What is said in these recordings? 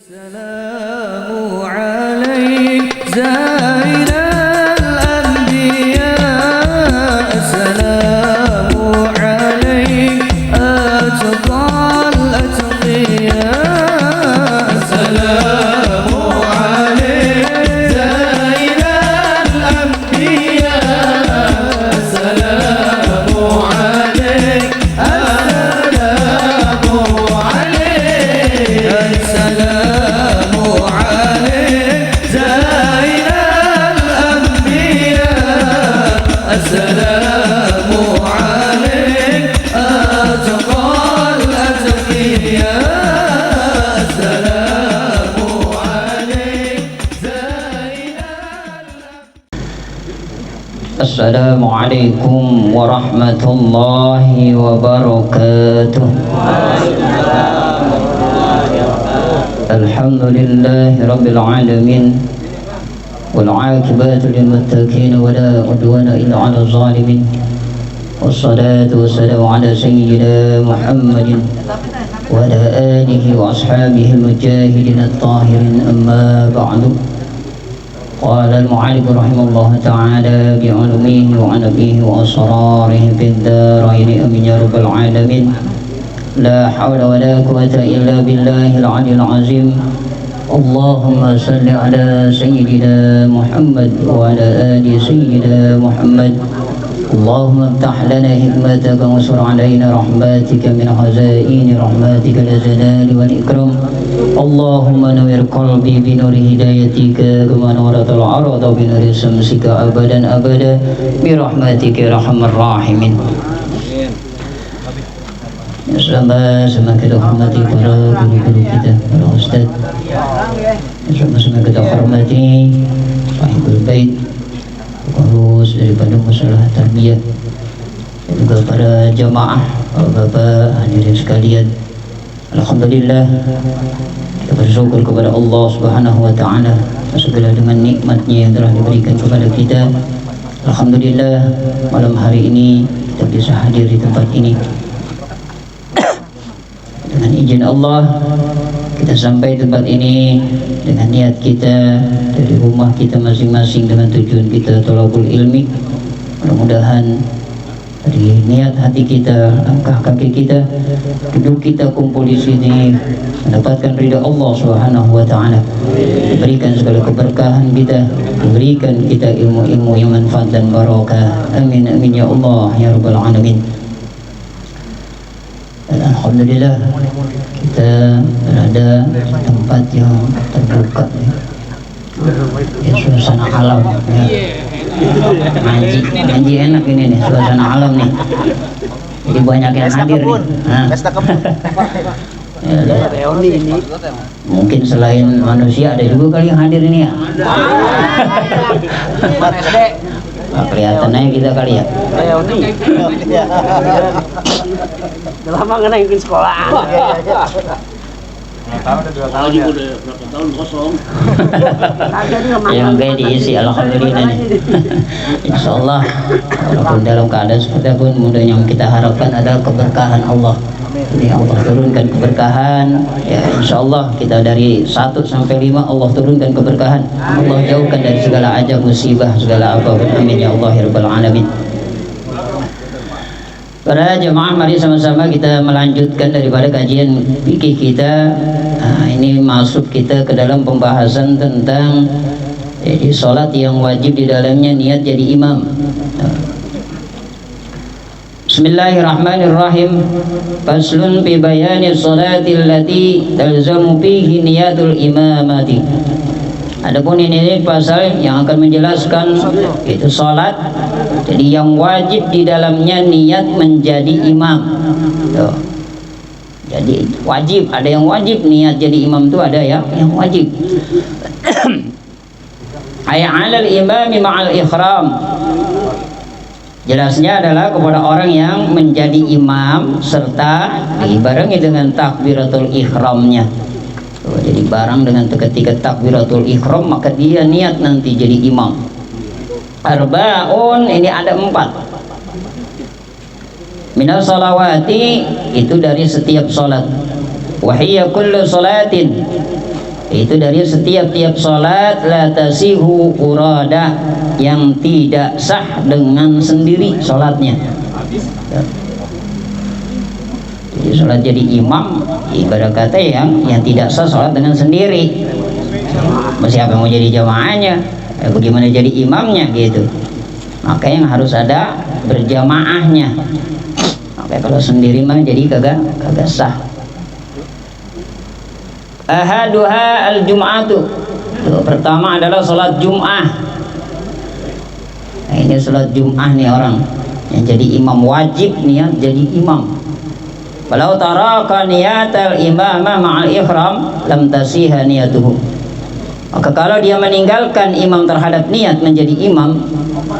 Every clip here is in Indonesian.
السلام عليك زين الأنبياء السلام عليك أتقى الأتقياء السلام عليك زين الأنبياء السلام عليك السلام عليك السلام عليك زين الأنبياء السلام عليك أتقى الأتقياء السلام عليك زين السلام عليكم ورحمة الله وبركاته. الحمد لله رب العالمين والعاقبة للمتقين ولا عدوان إلا على الظالمين والصلاة والسلام على سيدنا محمد وعلى آله وأصحابه المجاهدين الطاهرين. أما بعد، قال المعلم رحمه الله تعالى بعلومه وعنبه وأسراره في الدارين أمين يا رب العالمين. لا حول ولا قوة إلا بالله العلي العظيم. اللهم صل على سيدنا محمد وعلى آل سيدنا محمد. اللهم افتح لنا حكمتك وانصر علينا رحمتك من خزائن رحمتك الجلال والإكرام. اللهم نور قلبي بنور هدايتك كما نورت الأرض بنور شمسك أبدا أبدا برحمتك يا أرحم الراحمين. Sama kita hormati para guru-guru kita, para ustaz. Sama kita hormati Sahibul Bait, pengurus daripada masalah tarbiyah, dan juga para jamaah, bapak hadirin sekalian. Alhamdulillah, kita bersyukur kepada Allah Subhanahu wa taala segala dengan nikmatnya yang telah diberikan kepada kita. Alhamdulillah, malam hari ini kita bisa hadir di tempat ini. Dengan izin Allah, kita sampai tempat ini dengan niat kita dari rumah kita masing-masing dengan tujuan kita thalabul ilmi. Mudah-mudahan dari niat hati kita, langkah kaki kita, duduk kita kumpul di sini mendapatkan ridha Allah Subhanahu wa taala. Diberikan segala keberkahan kita, diberikan kita ilmu-ilmu yang manfaat dan barakah. Amin amin ya Allah ya rabbal alamin. Dan alhamdulillah kita berada di tempat yang terbuka ya, suasana alam ya. Ngaji enak ini nih, suasana alam nih, jadi banyak yang hadir nih. Ya, mungkin selain manusia ada juga kali yang hadir ini ya. Kelihatannya kita kali ya. Lama nggak naikin sekolah. Udah 2 tahun ya. Udah berapa tahun kosong. Yang kayak diisi alhamdulillah nih. Insyaallah walaupun dalam keadaan seperti apapun, mudah yang kita harapkan adalah keberkahan Allah. Ini Allah turunkan keberkahan ya, insyaallah kita dari 1 sampai 5 Allah turunkan keberkahan. Allah jauhkan dari segala ajab musibah segala apapun. Amin ya Allah ya rabbal alamin. Para jemaah, mari sama-sama kita melanjutkan daripada kajian fikih kita. Ini masuk kita ke dalam pembahasan tentang jadi sholat yang wajib di dalamnya niat jadi imam. Bismillahirrahmanirrahim. Faslun fi bayani sholati allati talzamu fihi niyatul imamati. Adapun ini pasal yang akan menjelaskan itu sholat jadi yang wajib di dalamnya niat menjadi imam. Tuh. Jadi wajib, ada yang wajib niat jadi imam itu, ada yang wajib. Ay 'alal imami ma'al ikhram. Jelasnya adalah kepada orang yang menjadi imam serta dibarengi dengan takbiratul ihramnya. Jadi barang dengan ketika takbiratul ihram maka dia niat nanti jadi imam. Arba'un, ini ada 4. Minas salawati, itu dari setiap salat. Wahiyya kullu salatin, Itu dari setiap-tiap salat la tasihu urada, yang tidak sah dengan sendiri salatnya. Jadi salat jadi imam ibarat kata yang tidak sah salat dengan sendiri. Siapa yang mau jadi jamaahnya? Bagaimana jadi imamnya gitu? Maka yang harus ada berjamaahnya. Maka kalau sendiri mah jadi kagak sah. Ahaduha al-jum'atu. Pertama adalah salat Jum'ah. Nah, ini salat Jum'ah nih orang yang jadi imam wajib niat jadi imam. Walau taraka niyatal imama ma'al ihram lam tasiha niyatuhu. Maka kalau dia meninggalkan imam terhadap niat menjadi imam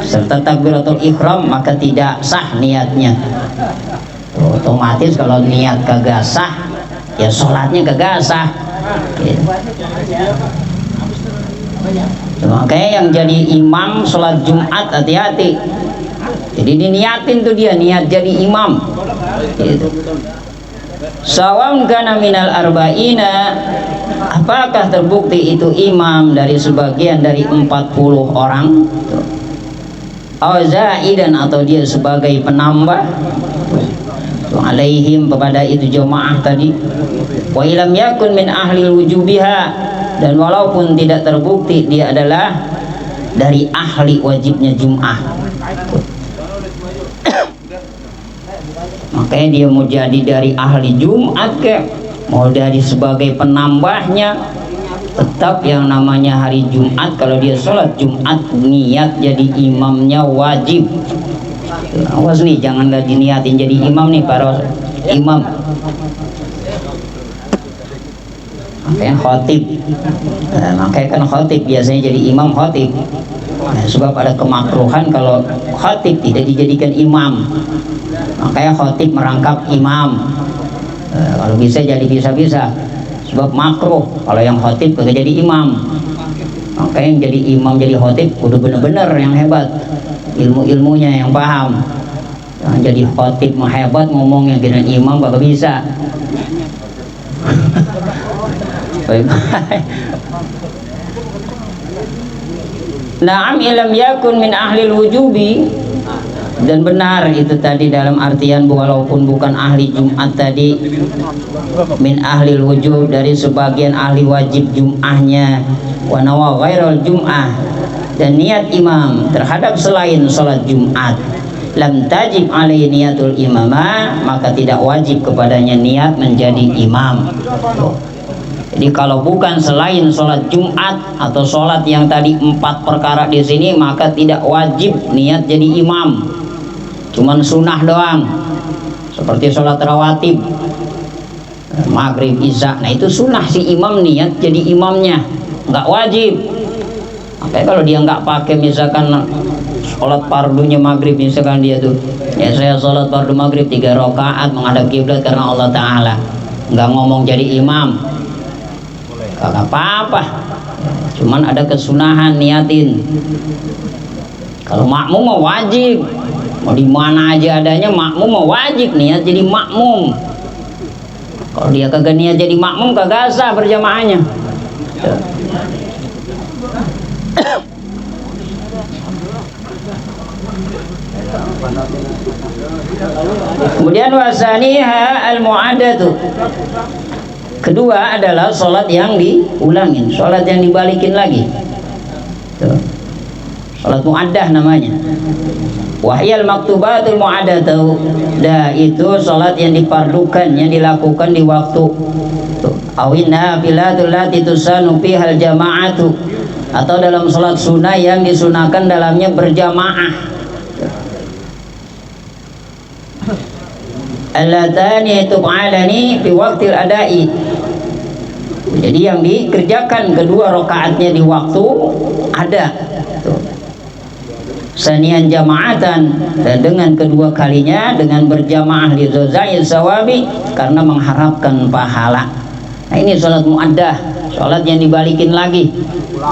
serta takbiratul ihram, maka tidak sah niatnya. Otomatis kalau niat kagak sah, ya sholatnya kagak sah. Makanya yang jadi imam sholat Jumat hati-hati. Jadi diniatin tuh dia niat jadi imam. Gitu. Sawam kana minal arba'ina, apakah terbukti itu imam dari sebagian dari 40 orang, zaidan atau dia sebagai penambah, alaihim kepada itu jamaah tadi, wa ilam yakun min ahli wujubiha, dan walaupun tidak terbukti dia adalah dari ahli wajibnya Jum'ah. Makanya dia mau jadi dari ahli Jumat mau dari sebagai penambahnya, tetap yang namanya hari Jumat kalau dia sholat Jumat niat jadi imamnya wajib. Awas nih, jangan gak diniatin jadi imam nih para imam. Makanya khotib, makanya kan khotib biasanya jadi imam khotib. Sebab ada kemakruhan kalau khotib tidak dijadikan imam. Makanya khotib merangkap imam. Kalau bisa jadi bisa-bisa. Sebab makruh kalau yang khotib kagak jadi imam. Makanya yang jadi imam jadi khotib udah bener-bener yang hebat, ilmu-ilmunya yang paham. Yang jadi khotib mah hebat, ngomongnya dengan imam kagak bisa. Na'am ilam yakun min ahlil wujubi, dan benar itu tadi dalam artian walaupun bukan ahli Jumat tadi, min ahlil wujub dari sebagian ahli wajib Jum'ahnya, wa nawa ghairal Jum'ah, dan niat imam terhadap selain sholat Jumat, lam tajib alaihi niyatul imamah, maka tidak wajib kepadanya niat menjadi imam. Jadi kalau bukan selain sholat Jumat atau sholat yang tadi 4 perkara di sini, maka tidak wajib niat jadi imam. Cuman sunnah doang, seperti sholat rawatib, maghrib, isya. Nah itu sunnah si imam niat jadi imamnya, nggak wajib. Makanya kalau dia nggak pakai misalkan sholat fardunya maghrib, misalkan dia tuh, ya saya sholat fardu maghrib 3 rakaat menghadap kiblat karena Allah Taala, nggak ngomong jadi imam, kagak apa-apa. Cuman ada kesunahan niatin. Kalau makmum mah wajib, mau di mana aja adanya makmum mah wajib niat jadi makmum. Kalau dia kagak niat jadi makmum kagak sah berjamaahnya. Kemudian wasaniha al-mu'adatu, kedua adalah sholat yang diulangin, sholat yang dibalikin lagi. Tuh. Sholat mu'addah namanya. Wahyal maktubatul mu'addatu, itu sholat yang dipardukan, yang dilakukan di waktu. Awin nafilatul lati tusanu fihal jama'atu, atau dalam sholat sunnah yang disunahkan dalamnya berjamaah. Allatani tub'alani fi waqtil adai, jadi yang dikerjakan kedua rakaatnya di waktu ada. Sanian jama'atan, dan dengan kedua kalinya dengan berjamaah di dzai sawabi, karena mengharapkan pahala. Nah ini sholat mu'addah, sholat yang dibalikin lagi.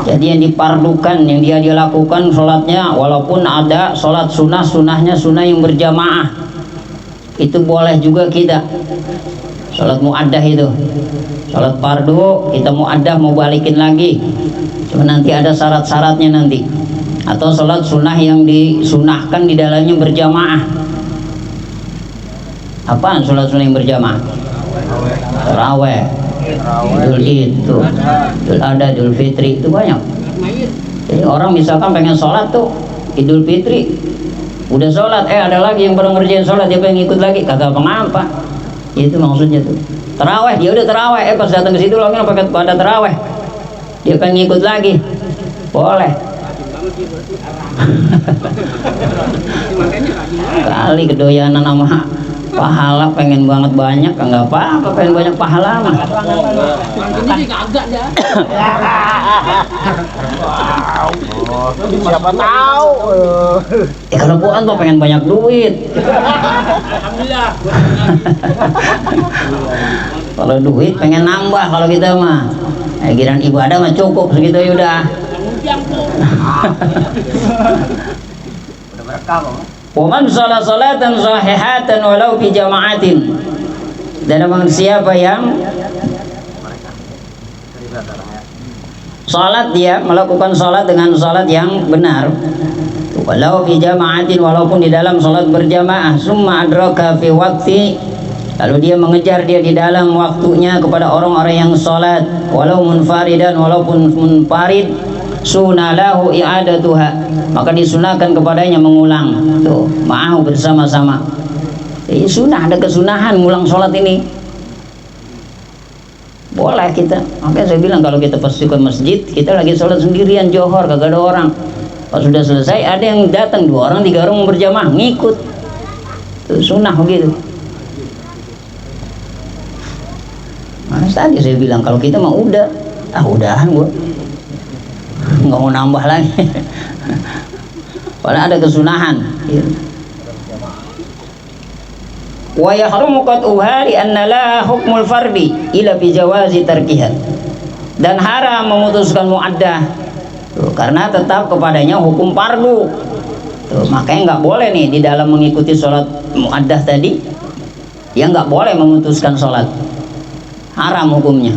Jadi yang dipardukan, yang dia lakukan sholatnya, walaupun ada sholat sunnah, sunnahnya sunnah yang berjamaah, itu boleh juga kita sholat mu'addah itu. Sholat fardu kita muaddah mau balikin lagi, cuma nanti ada syarat-syaratnya nanti. Atau sholat sunnah yang disunahkan di dalamnya berjamaah. Apaan sholat sunnah yang berjamaah? Taraweh, Idul itu, Idul Adha, Idul Fitri, itu banyak. Jadi orang misalkan pengen sholat tuh Idul Fitri, udah sholat, ada lagi yang baru ngerjain sholat, dia pengen ikut lagi, kagak apa-apa. Itu maksudnya tuh. Taraweh, dia udah taraweh, pas datang ke situ lagi pakai pada taraweh, dia pengen ikut lagi, boleh. Kali kedoyanan sama pahala, pengen banget banyak, enggak apa-apa, pengen banyak pahala mah. Siapa tahu. Kalau bukan tuh pengen banyak duit. Alhamdulillah. Kalau duit pengen nambah kalau kita mah. Giran ibadah mah cukup segitu ya udah. Waman sholat sholatan sahihatan walau fi jama'atin. Dan siapa yang sholat, dia melakukan sholat dengan sholat yang benar, walau fi jama'atin, walaupun di dalam sholat berjamaah, summa adraka fi waqti, lalu dia mengejar dia di dalam waktunya kepada orang-orang yang sholat, walau munfaridan, walaupun munfarid, sunalahu i'adatuha, maka disunahkan kepadanya mengulang tuh ma'ahu bersama-sama. Jadi sunnah, ada kesunahan ngulang sholat ini boleh kita. Makanya saya bilang kalau kita pasti ke masjid, kita lagi sholat sendirian johor, kagak ada orang, pas sudah selesai ada yang datang 2 orang 3 orang berjamaah ngikut tuh, sunnah begitu. Mas tadi saya bilang kalau kita mah udahan gua nggak mau nambah lagi. Padahal ada kesunahan. Wa yahrumu qat'uha li anna la hukmul fardi ila fi jawazi tarkiha. Dan haram memutuskan muaddah karena tetap kepadanya hukum fardu. Tuh, makanya nggak boleh nih di dalam mengikuti sholat muaddah tadi, ya nggak boleh memutuskan sholat, haram hukumnya.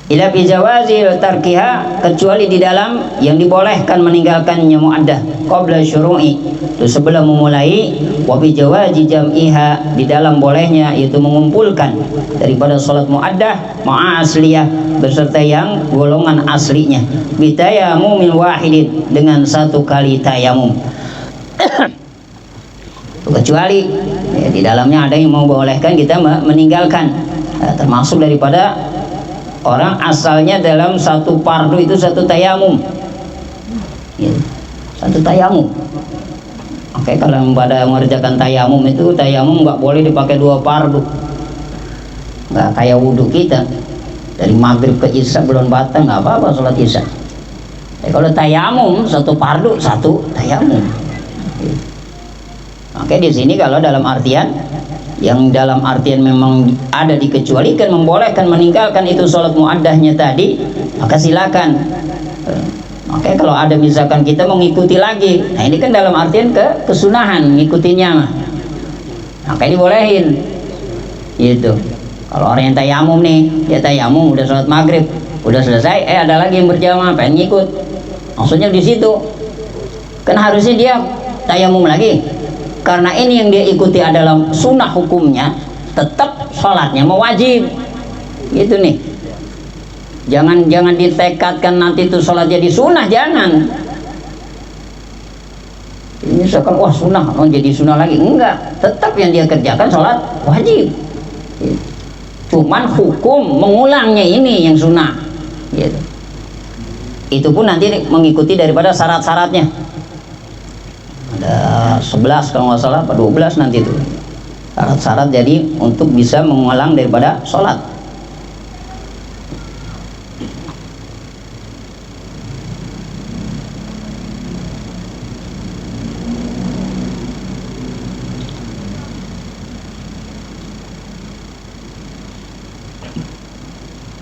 Ila fi jawazi tarkiha, kecuali di dalam yang dibolehkan meninggalkannya muaddah qabla syuru'i, itu sebelum memulai, wa fi jawazi jam'iha, di dalam bolehnya yaitu mengumpulkan daripada salat muaddah ma'a asliyah, beserta yang golongan aslinya, bitayamum wahidin, dengan 1 kali tayamum. Kecuali ya, di dalamnya ada yang membolehkan kita meninggalkan, termasuk daripada orang asalnya dalam 1 fardu itu 1 tayamum ya, 1 tayamum. Oke, kalau pada mengerjakan tayamum itu, tayamum nggak boleh dipakai 2 fardu, nggak kayak wudhu kita dari maghrib ke isya belum batang, nggak apa-apa sholat isya. Kalau tayamum 1 fardu 1 tayamum. Oke, di sini kalau dalam artian yang dalam artian memang ada dikecualikan, membolehkan meninggalkan itu sholat muaddahnya tadi, maka silakan. Oke, kalau ada misalkan kita mengikuti lagi, nah ini kan dalam artian kesunahan ngikutinya mah, maka dibolehin gitu. Kalau orang yang tayamum nih, dia tayamum udah sholat maghrib udah selesai, ada lagi yang berjamaah pengen ngikut, maksudnya di situ kan harusnya dia tayamum lagi. Karena ini yang dia ikuti adalah sunnah hukumnya, tetap sholatnya mau wajib gitu nih. Jangan ditekadkan nanti itu sholat jadi sunnah, jangan. Ini misalkan wah sunnah, jadi sunnah lagi, enggak, tetap yang dia kerjakan sholat wajib. Cuman hukum mengulangnya ini yang sunnah gitu. Itu pun nanti mengikuti daripada syarat-syaratnya. Ada 11 kalau nggak salah, apa 12 nanti itu syarat-syarat jadi untuk bisa mengulang daripada sholat.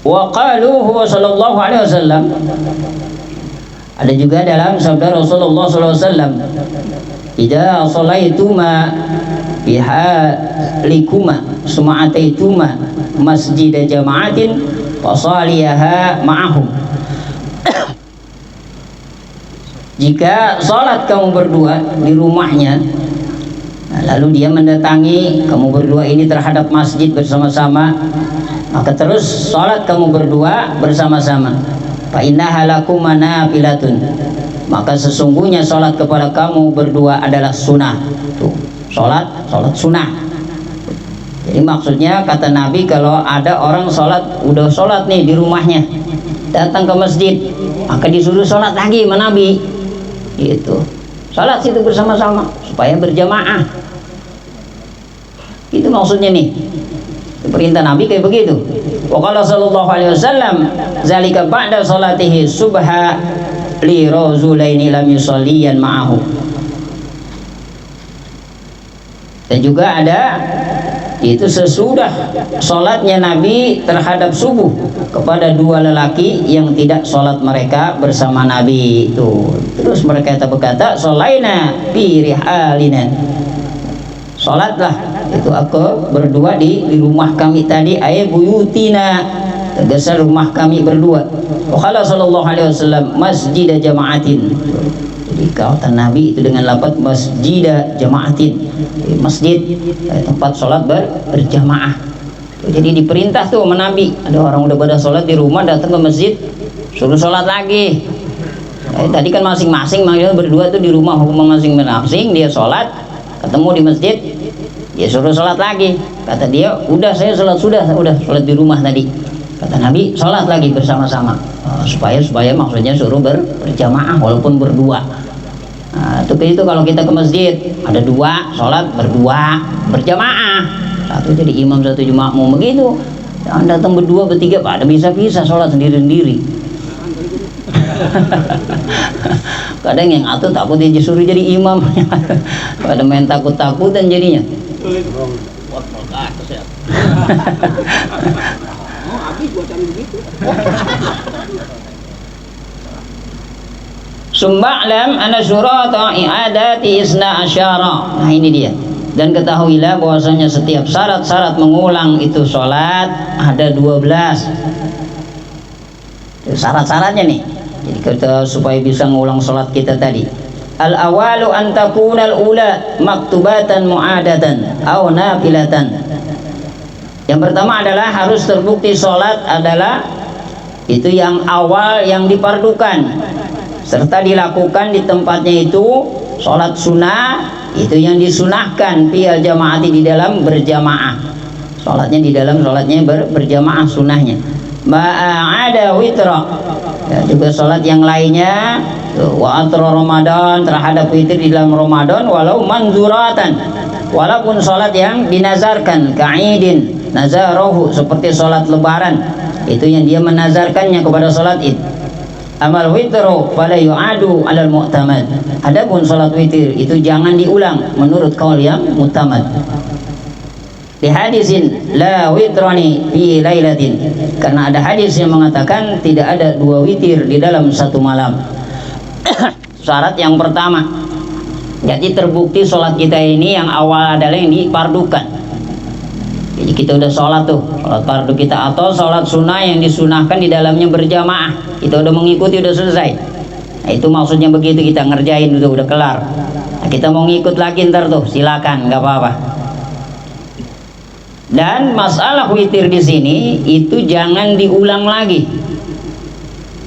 Wa qaluhu sallallahu alaihi wasallam, ada juga dalam sabda Rasulullah sallallahu alaihi wasallam, idza shalaituma bihalikuma, summa ataituma masjid jama'atin fasaliyaha ma'ahum. Jika sholat kamu berdua di rumahnya, lalu dia mendatangi kamu berdua ini terhadap masjid bersama-sama, maka terus sholat kamu berdua bersama-sama. Fa innaha lakum manafilatun, maka sesungguhnya sholat kepada kamu berdua adalah sunnah. Tuh, sholat sunnah. Jadi maksudnya kata Nabi, kalau ada orang udah sholat nih di rumahnya, datang ke masjid, maka disuruh sholat lagi sama Nabi. Gitu, sholat situ bersama-sama supaya berjamaah. Itu maksudnya nih, perintah Nabi kayak begitu. Wa qala sallallahu alaihi wasallam zalika ba'da salatihi subha li rajulaini lam yusalliyan ma'ahu. Dan juga ada itu sesudah sholatnya Nabi terhadap subuh kepada dua lelaki yang tidak sholat mereka bersama Nabi itu. Terus mereka berkata, sholaina fi rihalina, sholatlah itu aku berdua di rumah kami tadi, ay buyutina, tegasnya rumah kami berdua. Wa qala sallallahu alaihi wasallam masjid jama'atin. Jadi kata Nabi itu dengan lafaz masjid jama'atin, masjid tempat sholat berjamaah. Jadi diperintah tuh sama Nabi, ada orang udah pada sholat di rumah datang ke masjid, suruh sholat lagi. Tadi kan masing-masing maksudnya berdua tuh di rumah hukum masing-masing, dia sholat ketemu di masjid, dia suruh sholat lagi. Kata dia, udah saya sholat sudah sholat di rumah tadi. Kata Nabi, sholat lagi bersama-sama, supaya maksudnya suruh berjamaah walaupun berdua. Nah, itu kalau kita ke masjid ada dua sholat berdua berjamaah, satu jadi imam satu jadi makmum begitu. Anda datang berdua bertiga pada bisa sholat sendiri-sendiri. Kadang yang atau takut dia disuruh jadi imam, pada main takut-takutan jadinya. Sumba'lam ana syurata i'adati isna asyara. Nah ini dia. Dan ketahuilah bahwasanya setiap syarat-syarat mengulang itu sholat ada 12. Syarat-syaratnya nih. Jadi kita supaya bisa mengulang sholat kita tadi. Al-awalu an takuna al-ula maktubatan mu'adatan aw nafilatan. Yang pertama adalah harus terbukti sholat adalah itu yang awal yang dipardukan, serta dilakukan di tempatnya itu sholat sunnah, itu yang disunahkan fil jamaati di dalam berjamaah. Sholatnya di dalam sholatnya berjamaah sunnahnya. Ma'ada witra, ya, juga sholat yang lainnya wa atra Ramadan, terhadap witir di dalam Ramadan, walau manzuratan, walaupun sholat yang dinazarkan, ka'idin nazarahu, seperti sholat lebaran itu yang dia menazarkannya kepada sholat id. Amal witru fala yu'adu 'alal mu'tamad. Adapun sholat witir itu jangan diulang menurut kaul yang mu'tamad. Di hadisin la witrani fi lailatin, karena ada hadis yang mengatakan tidak ada dua witir di dalam satu malam. Syarat yang pertama, jadi terbukti sholat kita ini yang awal adalah yang dipardukan. Jadi kita udah sholat tuh, sholat fardu kita atau sholat sunnah yang disunahkan di dalamnya berjamaah, kita udah mengikuti, udah selesai. Nah, itu maksudnya begitu, kita ngerjain udah kelar. Nah, kita mau ngikut lagi ntar tuh silakan, nggak apa-apa. Dan masalah witir di sini itu jangan diulang lagi,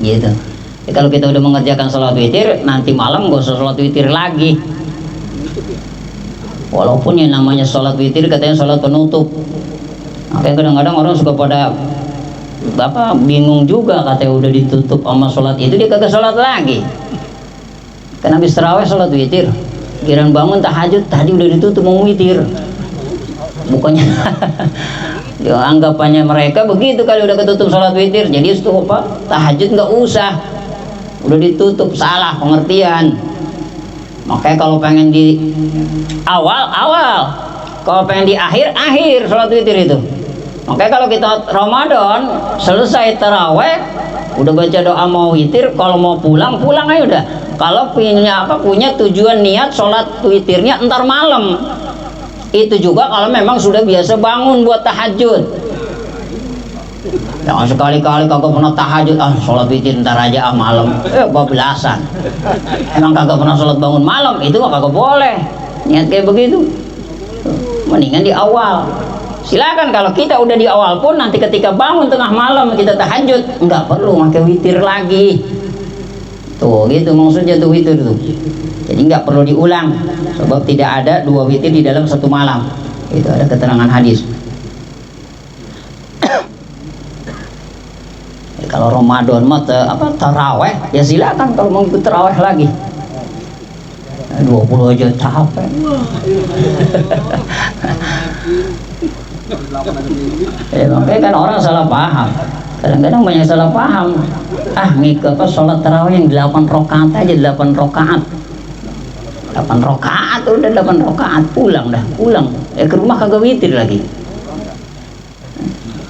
gitu. Ya, kalau kita udah mengerjakan sholat witir, nanti malam gak usah sholat witir lagi. Walaupun yang namanya sholat witir katanya sholat penutup. Makanya kadang-kadang orang suka pada bingung juga, katanya udah ditutup sama sholat itu dia kagak sholat lagi. Karena habis tarawih sholat witir, kiran bangun tahajud tadi udah ditutup mau witir. Bukannya ya, anggapannya mereka begitu, kali udah ketutup sholat witir jadi itu tahajud nggak usah, udah ditutup. Salah pengertian. Makanya kalau pengen di awal, kalau pengen di akhir sholat witir itu. Makanya kalau kita Ramadan selesai taraweh udah baca doa mau witir, kalau mau pulang aja udah. Kalau punya tujuan niat sholat witirnya entar malam, Itu juga kalau memang sudah biasa bangun buat tahajud. Jangan sekali-kali kagak pernah tahajud, sholat witir ntar aja malam, bablasan. Emang kagak pernah sholat bangun malam, itu mah kagak boleh. Niat kayak begitu, mendingan di awal. Silakan kalau kita udah di awal pun nanti ketika bangun tengah malam kita tahajud, nggak perlu pakai witir lagi. Tuh gitu maksudnya tuh witir tuh. Jadi nggak perlu diulang, sebab tidak ada dua witir di dalam satu malam. Itu ada keterangan hadis. Kalau Ramadan mah taraweh ya silakan kalau mau ikut taraweh lagi. 20 aja capek. Ya, makanya kan orang salah paham. Kadang-kadang banyak salah paham. Ngikut sholat tarawih yang 8 rakaat aja, 8 rakaat. 8 rakaat udah 8 rakaat pulang dah, pulang. Ke rumah kagak witir lagi.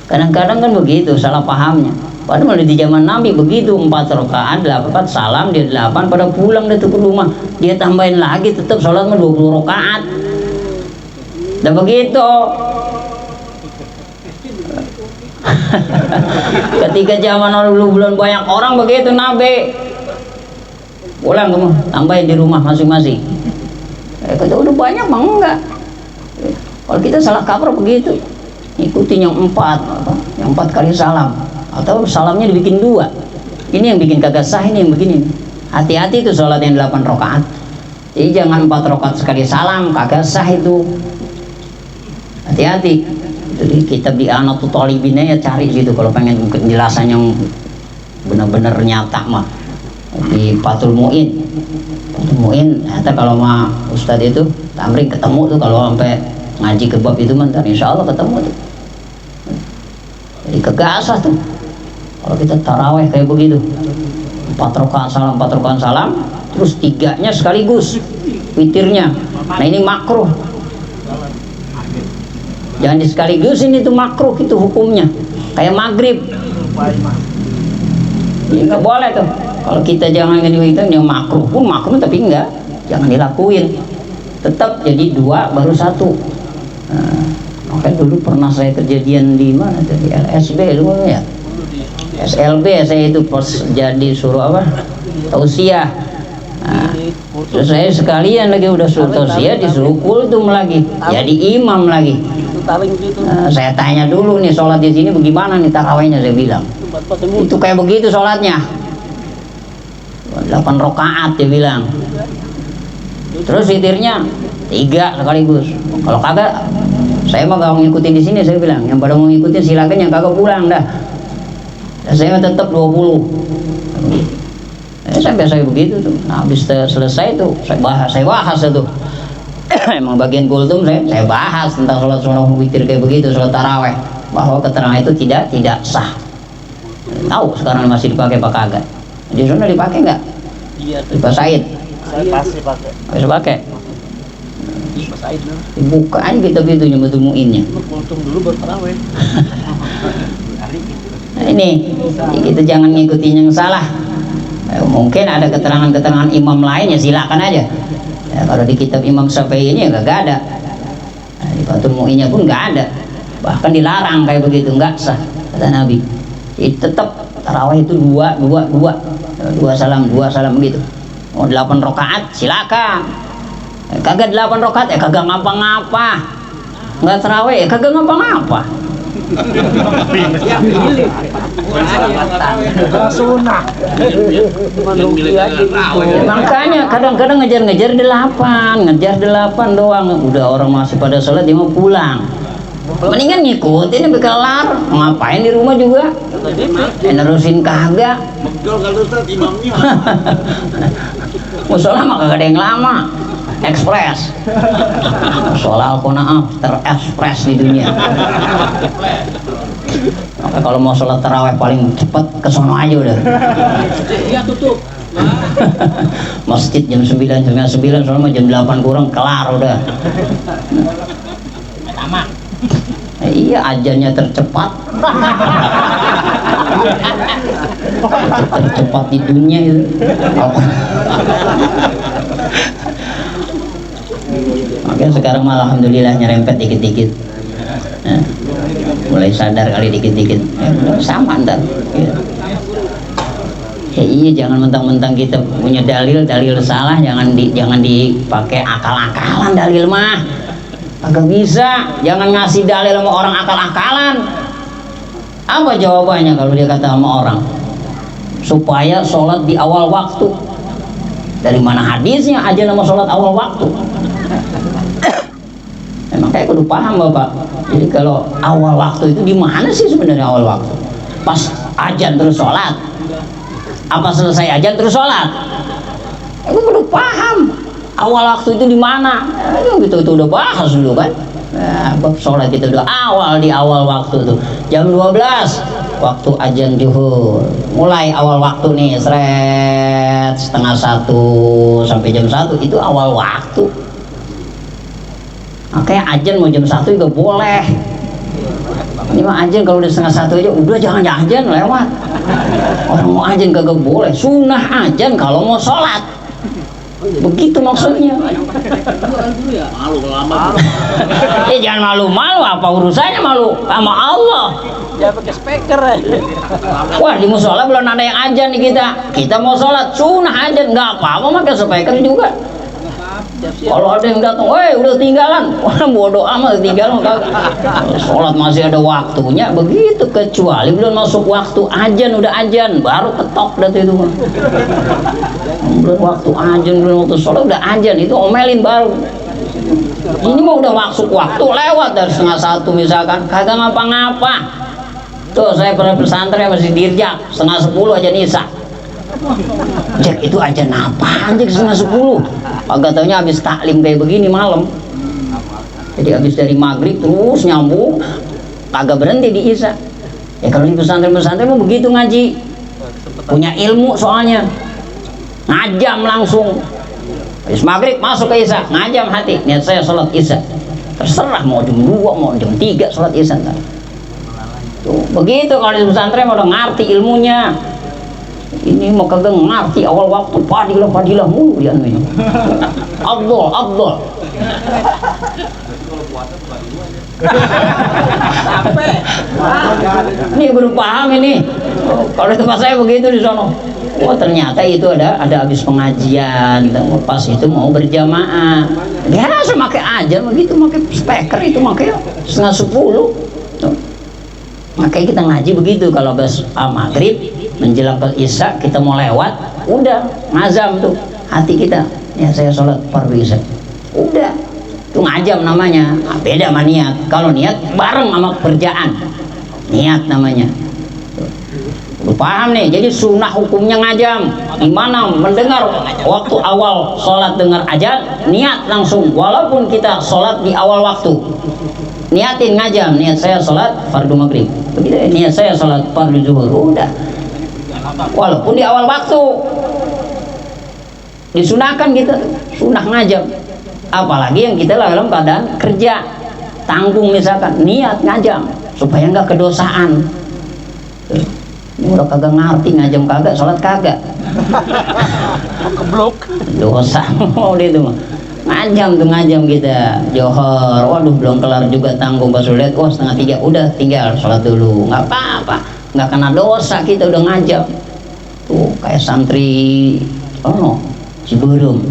Kadang-kadang kan begitu salah pahamnya. Padahal di zaman Nabi begitu 4 rakaat, 4 salam dia 8 pada pulang dia tuh ke rumah. Dia tambahin lagi tetap sholat 20 rakaat. Dan begitu. Ketika zaman dulu belum banyak orang begitu Nabi. Pulang kamu tambahin di rumah masing-masing. Kata udah banyak bang enggak. Kalau kita salah kaprah begitu. Ikutin yang 4 kali salam. Atau salamnya dibikin 2. Ini yang bikin kagak sah, ini yang begini. Hati-hati itu sholat yang 8 rakaat. Jadi jangan 4 rakaat sekali salam, kagak sah itu. Hati-hati. Jadi kitab di Anatul Talibin ya cari situ kalau pengen penjelasan yang benar-benar nyata mah. Di Fathul Mu'in. Fathul Mu'in, ternyata kalau sama Ustadz itu Tamrin ketemu tuh kalau sampai ngaji ke bab itu mantan insya Allah ketemu tuh. Jadi kegasah tuh. Kalau kita taraweh kayak begitu 4 rakaat salam, terus 3-nya sekaligus witirnya. Nah ini makruh. Jangan di sekaligus, ini tuh makruh itu hukumnya. Kayak maghrib. Ya, nggak boleh tuh. Kalau kita jangan itu yang makruh pun makruh tapi enggak, jangan dilakuin. Tetap jadi 2 baru 1. Nah, makanya dulu pernah saya kejadian di mana tadi LSB dulu ya. SLB saya itu pas jadi suruh tausiah. Nah, terus saya sekalian lagi udah suruh tausiah disuruh kultum lagi, jadi imam lagi. Nah, saya tanya dulu nih sholat di sini bagaimana nih tarawihnya, saya bilang itu kayak begitu sholatnya 8 rakaat dia bilang. Terus witirnya 3 sekaligus. Kalau kagak saya mah gak mau ngikutin di sini, saya bilang yang pada mau ngikutin silakan, yang kagak pulang dah. Saya tetap 20. Saya biasa begitu tuh. Nah, habis selesai tuh saya bahas itu. Emang bagian kultum saya bahas tentang sholat witir kayak begitu, sholat taraweh, bahwa keterangan itu tidak sah. Tahu sekarang masih dipakai apa kagak? Di sana dipakai nggak? Iya. Di Pak Said. Saya pasti pakai. Masih pakai. Pak Said. Dibuka aja gitu nyebut muinnya. Kultum dulu baru taraweh. Nah, ini kita jangan ngikutin yang salah. Mungkin ada keterangan-keterangan imam lain ya silakan aja. Ya, kalau di kitab Imam Syafi'i ini ya gak ada. Nah, di Fathul Mu'innya pun gak ada. Bahkan dilarang kayak begitu, nggak sah kata Nabi. Jadi tetap tarawih itu 2 salam begitu. Mau 8 rakaat silakan. Kagak 8 rakaat kagak ngapa-ngapa. Nggak tarawih kagak ngapa-ngapa. Makanya kadang-kadang ngejar 8 doang, udah orang masih pada sholat dia mau pulang. Mendingan ngikutin sampai kelar, ngapain di rumah juga nerusin kagak. Musola mah kagak ada yang lama, ekspres. Musola Al-Qanaah terekspres di dunia. Maka kalau mau sholat taraweh paling cepat ke sono aja udah. Iya tutup. Masjid jam 9, soalnya jam 8 kurang kelar udah. Iya ajannya tercepat. Tercepat di dunia itu. Makanya sekarang malah alhamdulillah nyerempet dikit-dikit. Nah, mulai sadar kali dikit-dikit. Sama ntar. Ya iya, jangan mentang-mentang kita punya dalil salah, jangan dipakai akal-akalan dalil mah. Agak bisa, jangan ngasih dalil sama orang akal-akalan. Apa jawabannya kalau dia kata sama orang? Supaya sholat di awal waktu. Dari mana hadisnya aja nama sholat awal waktu? Emang kayak kudu paham Bapak. Jadi kalau awal waktu itu di mana sih sebenarnya awal waktu? Pas ajan terus sholat? Apa selesai ajan terus sholat? Aku perlu paham awal waktu itu di mana. Gitu itu udah bahas dulu kan. Nah, sholat itu udah di awal waktu tuh jam 12 waktu ajan zuhur. Mulai awal waktu nih seret setengah 1 sampai jam 1 itu awal waktu. Makanya ajan mau jam 1 juga boleh. Ini mah ajan kalau udah setengah 1 aja udah jangan ajan lewat. Orang mau ajan kagak boleh. Sunnah ajan kalau mau sholat. Begitu maksudnya. Malu lama. Jangan malu-malu, apa urusannya malu sama Allah. Ya pakai speaker. Wah di musola belum ada yang ajan nih kita mau sholat sunnah ajan nggak apa-apa pakai speaker juga. Kalau ada yang datang, udah tinggalan, wah bodoh amat tinggalan kagak. Sholat masih ada waktunya, begitu kecuali belum masuk waktu ajan udah ajan baru ketok dari itu. Belum waktu ajan belum waktu sholat udah ajan itu omelin baru. Ini mah udah masuk waktu lewat dari setengah 1 misalkan kagak ngapa-ngapa. Tuh saya pernah pesantren masih dirjak setengah 10 aja nisa. Cek itu ajan apa anjir setengah 10. Agak taunya habis taklim kayak begini malam. Jadi habis dari maghrib terus nyambung kagak berhenti di isya. Ya kalau di pesantren-pesantren mau begitu ngaji. Punya ilmu soalnya. Ngajam langsung. Habis maghrib masuk ke isya, ngajam hati. Niat saya sholat isya. Terserah mau jam 2 mau jam 3 sholat isya. Tuh, begitu kalau di pesantren udah ngerti ilmunya. Ini mau kagak ngerti awal waktu padilah mulu dia nih. Abdul. Ini belum paham ini. Kalau di tempat saya begitu di sono. Oh ternyata itu ada habis pengajian, pas itu mau berjamaah. Biasa pakai aja begitu, pakai speaker itu pakai setengah 10. Makanya kita ngaji begitu kalau habis maghrib menjelang ke isya kita mau lewat udah ngazam tuh hati kita ya saya sholat fardu isya udah itu ngajam namanya. Beda sama niat. Kalau niat bareng sama kerjaan niat namanya. Paham nih, jadi sunnah hukumnya ngajam. Gimana mendengar waktu awal sholat dengar ajan niat langsung walaupun kita sholat di awal waktu niatin ngajam, niat saya sholat fardu maghrib begitu, niat saya sholat fardu zuhur udah walaupun di awal waktu disunahkan gitu, sunnah ngajam. Apalagi yang kita dalam keadaan kerja tanggung misalkan niat ngajam supaya nggak kedosaan. Ini udah kagak ngerti ngajam kagak sholat kagak Keblok. dosa mau itu mah ngajam kita johor waduh belum kelar juga tanggung pas lihat setengah 3 udah tinggal sholat dulu nggak apa-apa nggak kena dosa kita udah ngajam tuh kayak santri Ciburum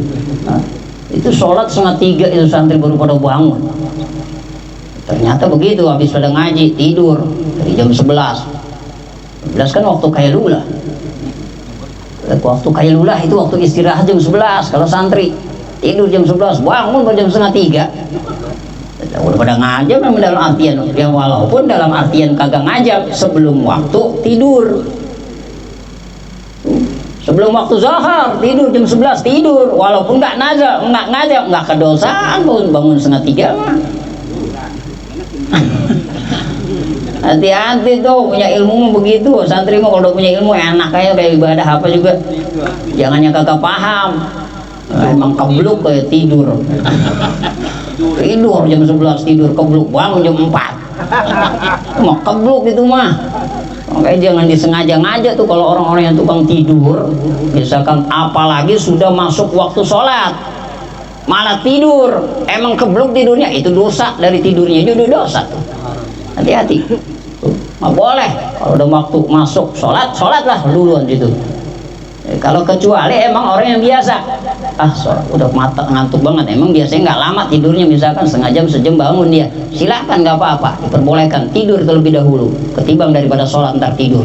itu sholat setengah 3 itu santri baru pada bangun ternyata begitu habis pada ngaji tidur dari jam 11 kan waktu kailulah itu waktu istirahat jam 11 kalau santri tidur jam 11 bangun jam setengah 3 udah pada ngajam memang dalam artian ya walaupun dalam artian kagak ngajam sebelum waktu tidur sebelum waktu zuhur tidur jam 11 tidur walaupun nggak ngajam nggak kedosaan bangun setengah 3 mah hati-hati tuh punya ilmu begitu santri mau kalau punya ilmu enak kayak ibadah apa juga jangan yang kagak paham emang kebluk kayak tidur jam 11 tidur kebluk bangun jam 4 mau kebluk itu mah makanya jangan disengaja-ngaja tuh kalau orang-orang yang tukang tidur misalkan apalagi sudah masuk waktu sholat malah tidur, emang keblok tidurnya, itu dosa, dari tidurnya itu dosa tuh. Hati-hati, nggak boleh. Kalau udah waktu masuk sholat, sholatlah duluan gitu. Kalau kecuali emang orang yang biasa, sholat udah mata ngantuk banget, emang biasanya nggak lama tidurnya, misalkan setengah jam sejam bangun dia, silahkan, nggak apa-apa, diperbolehkan tidur terlebih dahulu ketimbang daripada sholat ntar tidur.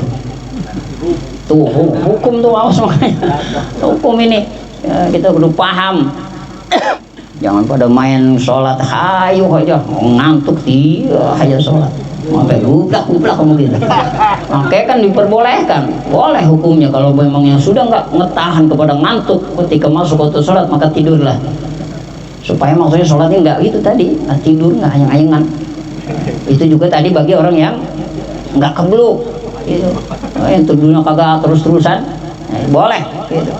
Tuh hukum tuh, awas makanya hukum ini ya, kita perlu paham. Jangan pada main sholat hayu aja, ngantuk dia aja sholat sampai gublak kamu gitu. Makanya kan diperbolehkan, boleh hukumnya. Kalau memang yang sudah nggak ngetahan kepada ngantuk ketika masuk waktu sholat, maka tidurlah, supaya maksudnya sholatnya nggak itu tadi, tidur nggak ayang-ayangan. Itu juga tadi bagi orang yang nggak kebluk gitu, yang tidurnya kagak terus-terusan, boleh gitu.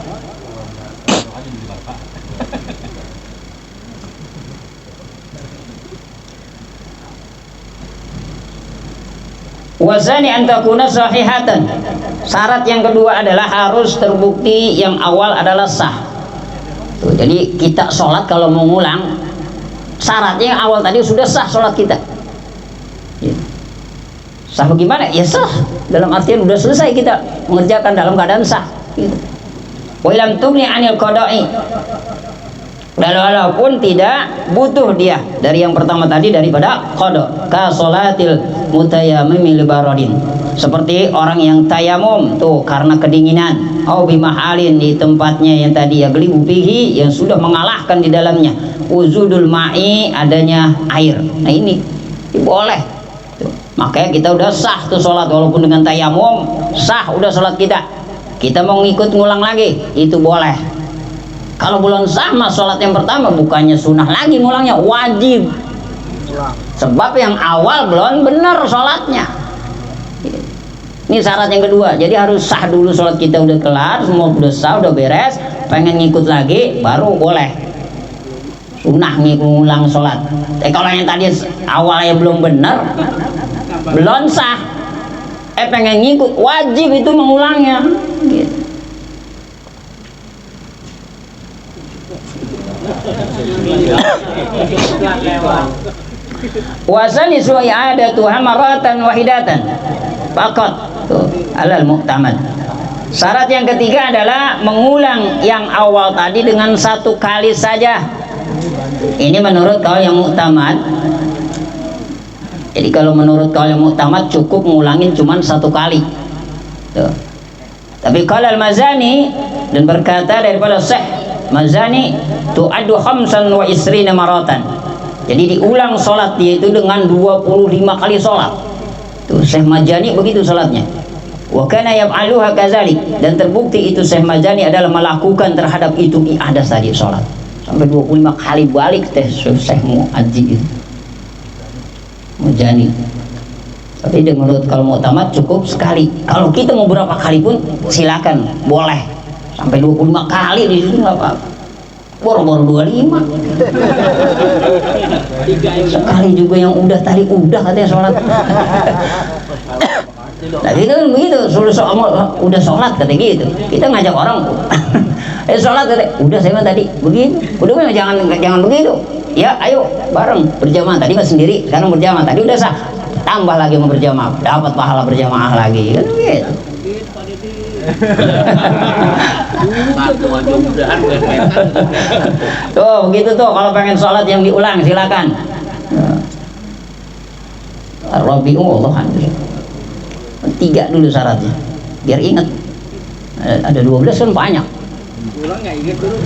Wazani antakuna sahihatan. Syarat yang kedua adalah harus terbukti yang awal adalah sah. Tuh, jadi kita sholat kalau mau ngulang, syaratnya yang awal tadi sudah sah sholat kita. Sah bagaimana? Ya sah dalam artian sudah selesai kita mengerjakan dalam keadaan sah. Wa lam tugni anil qada'i. Walaupun tidak butuh dia dari yang pertama tadi daripada qada, ka sholatil mutayammim li baradin, seperti orang yang tayamum tuh karena kedinginan, au bimahalin, di tempatnya yang tadi ya glibu fihi, yang sudah mengalahkan di dalamnya uzudul ma'i, adanya air. Nah ini boleh tuh. Makanya kita udah sah tuh sholat walaupun dengan tayamum, sah udah sholat kita. Kita mau ngikut ngulang lagi itu boleh. Kalau belum sah mas sholat yang pertama, bukannya sunnah lagi ngulangnya, wajib. Sebab yang awal belum benar sholatnya. Ini syarat yang kedua. Jadi harus sah dulu sholat kita, udah kelar, semua udah sah, udah beres, pengen ngikut lagi baru boleh. Sunnah ngulang sholat. Kalau yang tadi awalnya belum benar, belum sah, pengen ngikut, wajib itu mengulangnya. Gitu. Wasani suai ada Tuhan maratan wahidatan fakot alal mu'tamad. Syarat yang ketiga adalah mengulang yang awal tadi dengan satu kali saja. Ini menurut kaul yang mu'tamad. Jadi kalau menurut kaul yang mu'tamad cukup ngulangin cuma satu kali. Tuh. Tapi kalau Al-Mazani dan berkata daripada Syekh Mazani tu'addu khamsan wa isrina maratan. Jadi diulang sholat dia itu dengan 25 kali sholat. Tuh Syekh Mazani begitu sholatnya. Wa kana yaf'aluha kadzalik, dan terbukti itu Syekh Mazani adalah melakukan terhadap itu ada tadi sholat sampai 25 kali balik teh Syekh Mu'adzi itu Mazani. Tapi menurut kalau mau tamat cukup sekali. Kalau kita mau berapa kali pun silakan, boleh. Sampai 25 kali di situ nggak apa-apa. Boro-boro 25. Sekali juga yang udah tadi udah katanya sholat. Nah kita kan begitu, udah sholat katanya gitu. Kita ngajak orang, sholat katanya, udah saya mah tadi begitu. Udah mah jangan begitu. Ya ayo bareng berjamaah, tadi mah sendiri, sekarang berjamaah. Tadi udah sah, tambah lagi mau berjamaah, dapat pahala berjamaah lagi kan begitu. Tuh begitu tuh kalau pengen sholat yang diulang silakan. Rabi'u Allah 3 dulu syaratnya biar ingat. Ada 12 kan banyak. Ulang nggak ingat dulu.